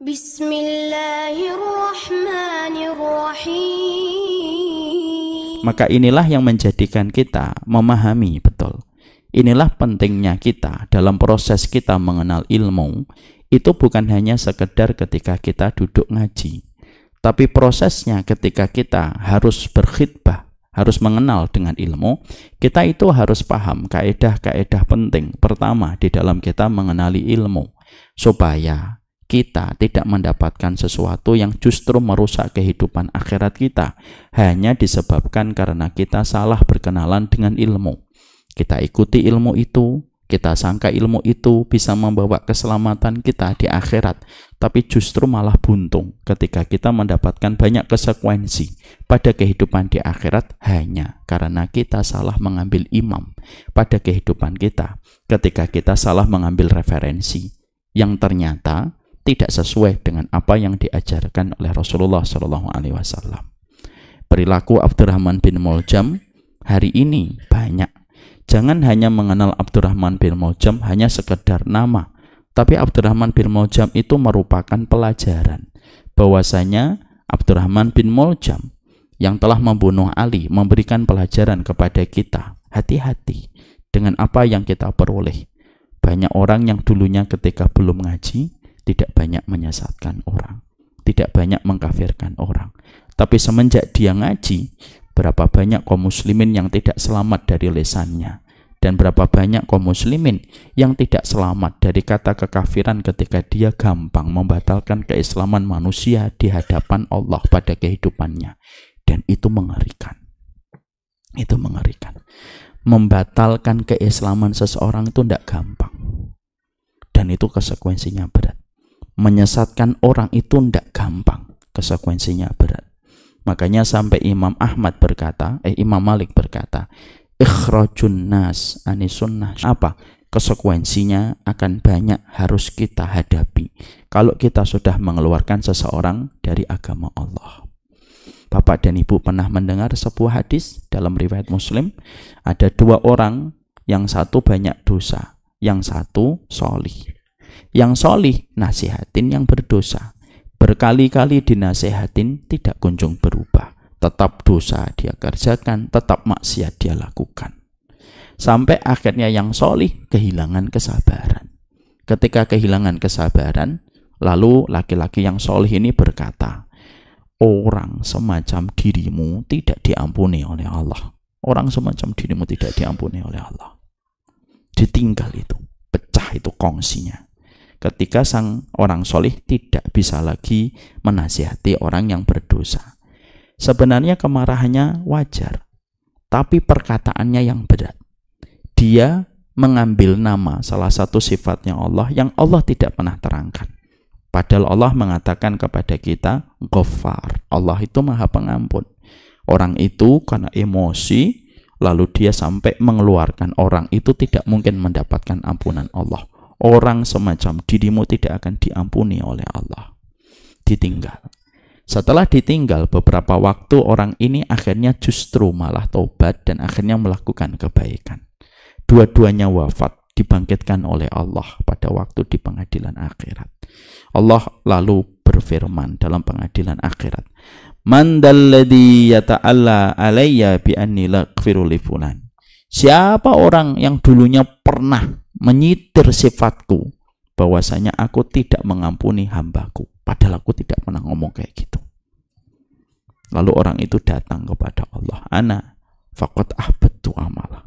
Bismillahirrahmanirrahim. Maka inilah yang menjadikan kita memahami betul. Inilah pentingnya kita dalam proses kita mengenal ilmu. Itu bukan hanya sekedar ketika kita duduk ngaji, tapi prosesnya ketika kita harus berkhidbah, harus mengenal dengan ilmu, kita itu harus paham kaedah-kaedah penting pertama di dalam kita mengenali ilmu, supaya kita tidak mendapatkan sesuatu yang justru merusak kehidupan akhirat kita hanya disebabkan karena kita salah berkenalan dengan ilmu. Kita ikuti ilmu itu, kita sangka ilmu itu bisa membawa keselamatan kita di akhirat, tapi justru malah buntung ketika kita mendapatkan banyak konsekuensi pada kehidupan di akhirat hanya karena kita salah mengambil imam pada kehidupan kita, ketika kita salah mengambil referensi yang ternyata tidak sesuai dengan apa yang diajarkan oleh Rasulullah SAW. Perilaku Abdurrahman bin Muljam hari ini banyak. Jangan hanya mengenal Abdurrahman bin Muljam hanya sekedar nama, tapi Abdurrahman bin Muljam itu merupakan pelajaran bahwasanya Abdurrahman bin Muljam yang telah membunuh Ali memberikan pelajaran kepada kita. Hati-hati dengan apa yang kita peroleh. Banyak orang yang dulunya ketika belum ngaji tidak banyak menyesatkan orang, tidak banyak mengkafirkan orang. Tapi semenjak dia ngaji, berapa banyak kaum muslimin yang tidak selamat dari lisannya, dan berapa banyak kaum muslimin yang tidak selamat dari kata kekafiran ketika dia gampang membatalkan keislaman manusia di hadapan Allah pada kehidupannya. Dan itu mengerikan. Itu mengerikan. Membatalkan keislaman seseorang itu tidak gampang, dan itu konsekuensinya berat. Menyesatkan orang itu tidak gampang, konsekuensinya berat. Makanya sampai Imam Malik berkata, ikhrajun nas anisunnah. Apa? Konsekuensinya akan banyak harus kita hadapi kalau kita sudah mengeluarkan seseorang dari agama Allah. Bapak dan Ibu pernah mendengar sebuah hadis dalam riwayat Muslim, ada dua orang, yang satu banyak dosa, yang satu solih. Yang solih nasihatin yang berdosa, berkali-kali dinasehatin tidak kunjung berubah, tetap dosa dia kerjakan, tetap maksiat dia lakukan, sampai akhirnya yang solih kehilangan kesabaran. Ketika kehilangan kesabaran, lalu laki-laki yang solih ini berkata, orang semacam dirimu tidak diampuni oleh Allah. Orang semacam dirimu tidak diampuni oleh Allah. Ditinggal itu, pecah itu kongsinya. Ketika sang orang solih tidak bisa lagi menasihati orang yang berdosa. Sebenarnya kemarahannya wajar, tapi perkataannya yang berat. Dia mengambil nama salah satu sifatnya Allah yang Allah tidak pernah terangkan. Padahal Allah mengatakan kepada kita, Ghaffar. Allah itu maha pengampun. Orang itu karena emosi, lalu dia sampai mengeluarkan orang itu tidak mungkin mendapatkan ampunan Allah. Orang semacam dirimu tidak akan diampuni oleh Allah. Ditinggal. Setelah ditinggal beberapa waktu, orang ini akhirnya justru malah taubat dan akhirnya melakukan kebaikan. Dua-duanya wafat, dibangkitkan oleh Allah pada waktu di pengadilan akhirat. Allah lalu berfirman dalam pengadilan akhirat, Man dalladhi yata'alla alayya bi anni laghfiru li fulan. Siapa orang yang dulunya pernah menyitir sifatku bahwasanya aku tidak mengampuni hambaku, padahal aku tidak pernah ngomong kayak gitu. Lalu orang itu datang kepada Allah, ana faqad ahbattu amala.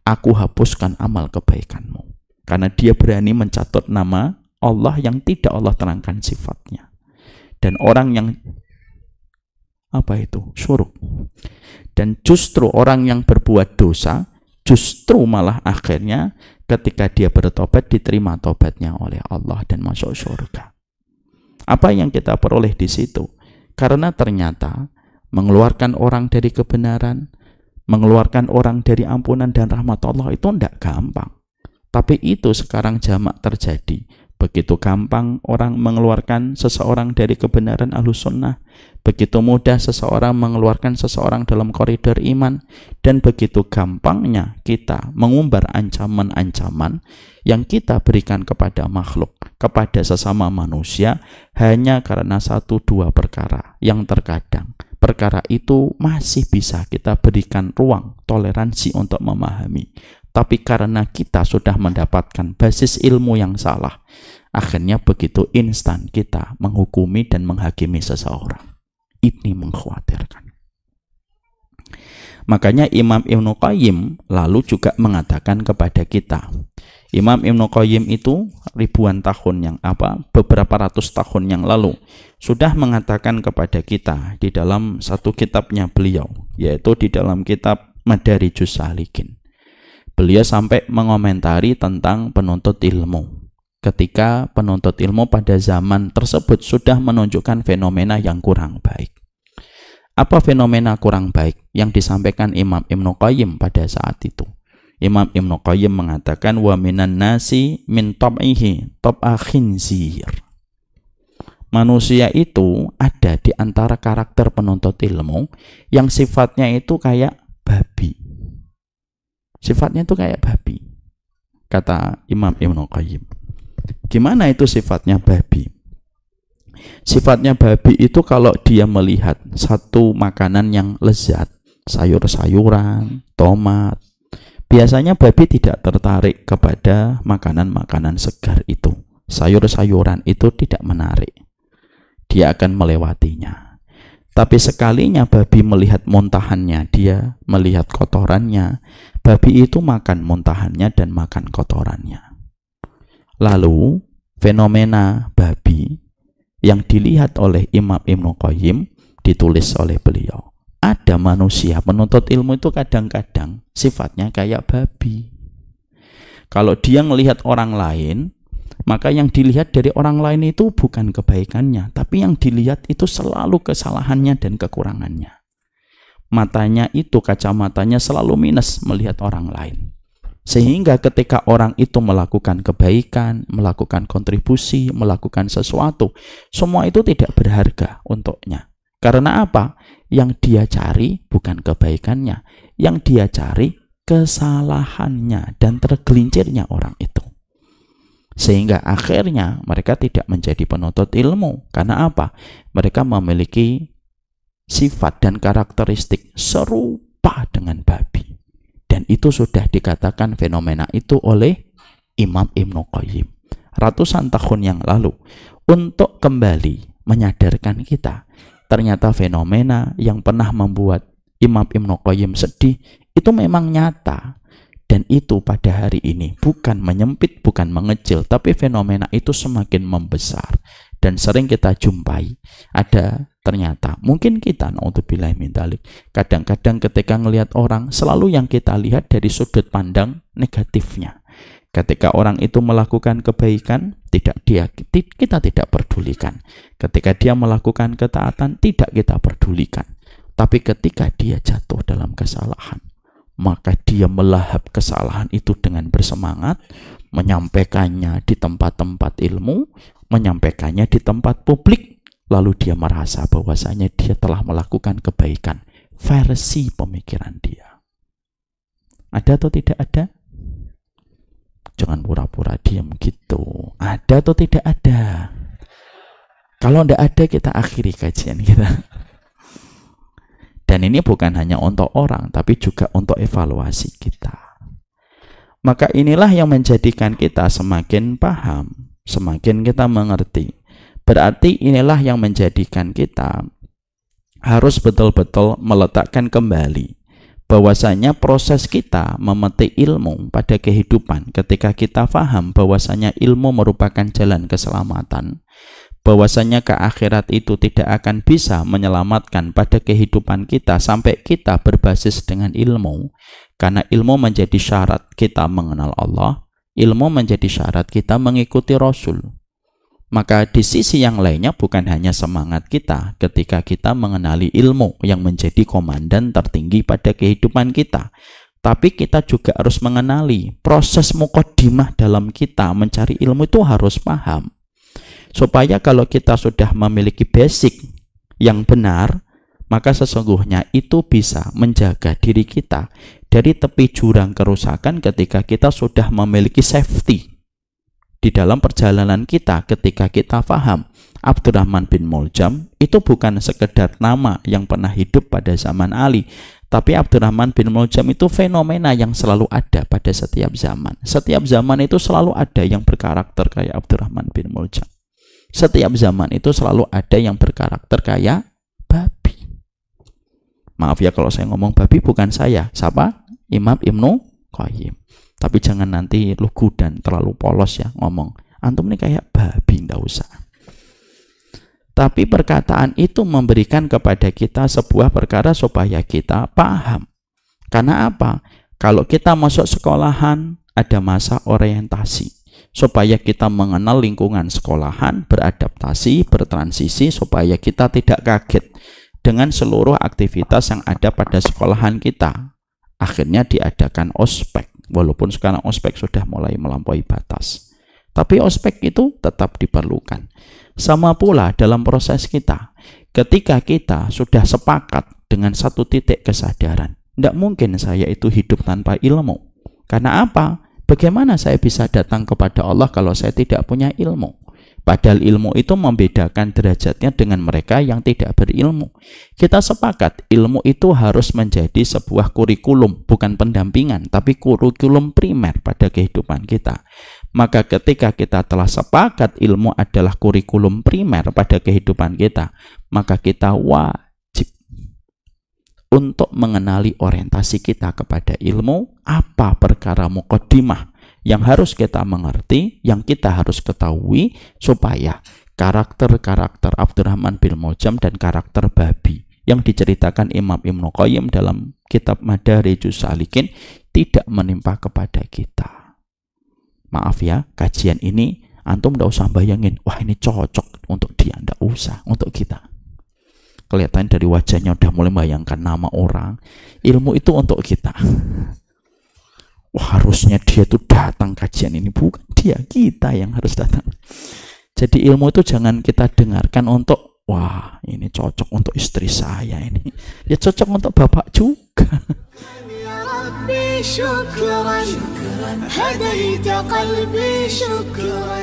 Aku hapuskan amal kebaikanmu. Karena dia berani mencatut nama Allah yang tidak Allah terangkan sifatnya. Dan orang yang syuruk. Dan justru orang yang berbuat dosa, justru malah akhirnya ketika dia bertobat diterima tobatnya oleh Allah dan masuk surga. Apa yang kita peroleh di situ? Karena ternyata mengeluarkan orang dari kebenaran, mengeluarkan orang dari ampunan dan rahmat Allah itu tidak gampang. Tapi itu sekarang jamak terjadi Begitu gampang orang mengeluarkan seseorang dari kebenaran Ahlus Sunnah, begitu mudah seseorang mengeluarkan seseorang dalam koridor iman, dan begitu gampangnya kita mengumbar ancaman-ancaman yang kita berikan kepada makhluk, kepada sesama manusia, hanya karena 1-2 perkara yang terkadang perkara itu masih bisa kita berikan ruang toleransi untuk memahami. Tapi karena kita sudah mendapatkan basis ilmu yang salah, akhirnya begitu instan kita menghukumi dan menghakimi seseorang. Ini mengkhawatirkan. Makanya Imam Ibnu Qayyim lalu juga mengatakan kepada kita. Imam Ibnu Qayyim itu beberapa ratus tahun yang lalu sudah mengatakan kepada kita di dalam satu kitabnya beliau, yaitu di dalam kitab Madarijus Salikin. Beliau sampai mengomentari tentang penuntut ilmu. Ketika penuntut ilmu pada zaman tersebut sudah menunjukkan fenomena yang kurang baik. Apa fenomena kurang baik yang disampaikan Imam Ibnu Qayyim pada saat itu? Imam Ibnu Qayyim mengatakan, wa minan nasi min tab'ihi tab'a khinzir. Manusia itu ada di antara karakter penuntut ilmu yang sifatnya itu kayak babi. Sifatnya itu kayak babi, kata Imam Ibnu Qayyim. Gimana itu sifatnya babi? Sifatnya babi itu kalau dia melihat satu makanan yang lezat, sayur-sayuran, tomat, biasanya babi tidak tertarik kepada makanan-makanan segar itu. Sayur-sayuran itu tidak menarik. Dia akan melewatinya. Tapi sekalinya babi melihat muntahannya, dia melihat kotorannya, babi itu makan muntahannya dan makan kotorannya. Lalu fenomena babi yang dilihat oleh Imam Ibnu Qayyim ditulis oleh beliau. Ada manusia penuntut ilmu itu kadang-kadang sifatnya kayak babi. Kalau dia melihat orang lain, maka yang dilihat dari orang lain itu bukan kebaikannya, tapi yang dilihat itu selalu kesalahannya dan kekurangannya. Matanya itu, kacamatanya selalu minus melihat orang lain. Sehingga ketika orang itu melakukan kebaikan, melakukan kontribusi, melakukan sesuatu, semua itu tidak berharga untuknya. Karena apa? Yang dia cari bukan kebaikannya, yang dia cari kesalahannya dan tergelincirnya orang itu. Sehingga akhirnya mereka tidak menjadi penuntut ilmu. Karena apa? Mereka memiliki sifat dan karakteristik serupa dengan babi. Dan itu sudah dikatakan fenomena itu oleh Imam Ibnu Qayyim ratusan tahun yang lalu, untuk kembali menyadarkan kita. Ternyata fenomena yang pernah membuat Imam Ibnu Qayyim sedih itu memang nyata. Dan itu pada hari ini bukan menyempit, bukan mengecil, tapi fenomena itu semakin membesar. Dan sering kita jumpai, ada ternyata, mungkin kita, na'udzubillahi min dzalik, kadang-kadang ketika melihat orang, selalu yang kita lihat dari sudut pandang negatifnya. Ketika orang itu melakukan kebaikan, kita tidak pedulikan. Ketika dia melakukan ketaatan, tidak kita pedulikan. Tapi ketika dia jatuh dalam kesalahan, maka dia melahap kesalahan itu dengan bersemangat, menyampaikannya di tempat-tempat ilmu, menyampaikannya di tempat publik, lalu dia merasa bahwasanya dia telah melakukan kebaikan versi pemikiran dia. Ada atau tidak ada? Jangan pura-pura diam gitu. Ada atau tidak ada? Kalau tidak ada, kita akhiri kajian kita. Dan ini bukan hanya untuk orang, tapi juga untuk evaluasi kita. Maka inilah yang menjadikan kita semakin paham, semakin kita mengerti. Berarti inilah yang menjadikan kita harus betul-betul meletakkan kembali bahwasanya proses kita memetik ilmu pada kehidupan, ketika kita paham bahwasanya ilmu merupakan jalan keselamatan, bahwasanya ke akhirat itu tidak akan bisa menyelamatkan pada kehidupan kita sampai kita berbasis dengan ilmu. Karena ilmu menjadi syarat kita mengenal Allah, ilmu menjadi syarat kita mengikuti Rasul. Maka di sisi yang lainnya bukan hanya semangat kita ketika kita mengenali ilmu yang menjadi komandan tertinggi pada kehidupan kita, Tapi kita juga harus mengenali proses muqaddimah dalam kita mencari ilmu itu harus paham. Supaya kalau kita sudah memiliki basic yang benar, maka sesungguhnya itu bisa menjaga diri kita dari tepi jurang kerusakan ketika kita sudah memiliki safety di dalam perjalanan kita. Ketika kita paham Abdurrahman bin Muljam itu bukan sekedar nama yang pernah hidup pada zaman Ali, tapi Abdurrahman bin Muljam itu fenomena yang selalu ada pada setiap zaman. Setiap zaman itu selalu ada yang berkarakter kayak Abdurrahman bin Muljam. Setiap zaman itu selalu ada yang berkarakter kayak babi. Maaf ya kalau saya ngomong babi, bukan saya. Siapa? Imam Ibnu Qayyim. Tapi jangan nanti lugu dan terlalu polos ya ngomong. Antum ini kayak babi, ndak usah. Tapi perkataan itu memberikan kepada kita sebuah perkara supaya kita paham. Karena apa? Kalau kita masuk sekolahan, ada masa orientasi. Supaya kita mengenal lingkungan sekolahan, beradaptasi, bertransisi, supaya kita tidak kaget dengan seluruh aktivitas yang ada pada sekolahan kita. Akhirnya diadakan ospek. Walaupun sekarang ospek sudah mulai melampaui batas. Tapi ospek itu tetap diperlukan. Sama pula dalam proses kita. Ketika kita sudah sepakat dengan satu titik kesadaran, tidak mungkin saya itu hidup tanpa ilmu. Karena apa? Bagaimana saya bisa datang kepada Allah kalau saya tidak punya ilmu? Padahal ilmu itu membedakan derajatnya dengan mereka yang tidak berilmu. Kita sepakat ilmu itu harus menjadi sebuah kurikulum, bukan pendampingan, tapi kurikulum primer pada kehidupan kita. Maka ketika kita telah sepakat ilmu adalah kurikulum primer pada kehidupan kita, maka kita wajib untuk mengenali orientasi kita kepada ilmu, apa perkara muqaddimah yang harus kita mengerti, yang kita harus ketahui, supaya karakter-karakter Abdurrahman bin Muljam dan karakter babi yang diceritakan Imam Ibnu Qayyim dalam kitab Madarijus Salikin tidak menimpa kepada kita. Maaf ya, kajian ini antum tidak usah bayangin, wah ini cocok untuk dia, tidak usah, untuk kita. Kelihatan dari wajahnya udah mulai bayangkan nama orang. Ilmu itu untuk kita. Wah, harusnya dia tuh datang kajian ini, bukan dia, kita yang harus datang. Jadi ilmu itu jangan kita dengarkan untuk, wah ini cocok untuk istri saya ini, ya cocok untuk bapak juga. شكرا هديت قلبي شكرا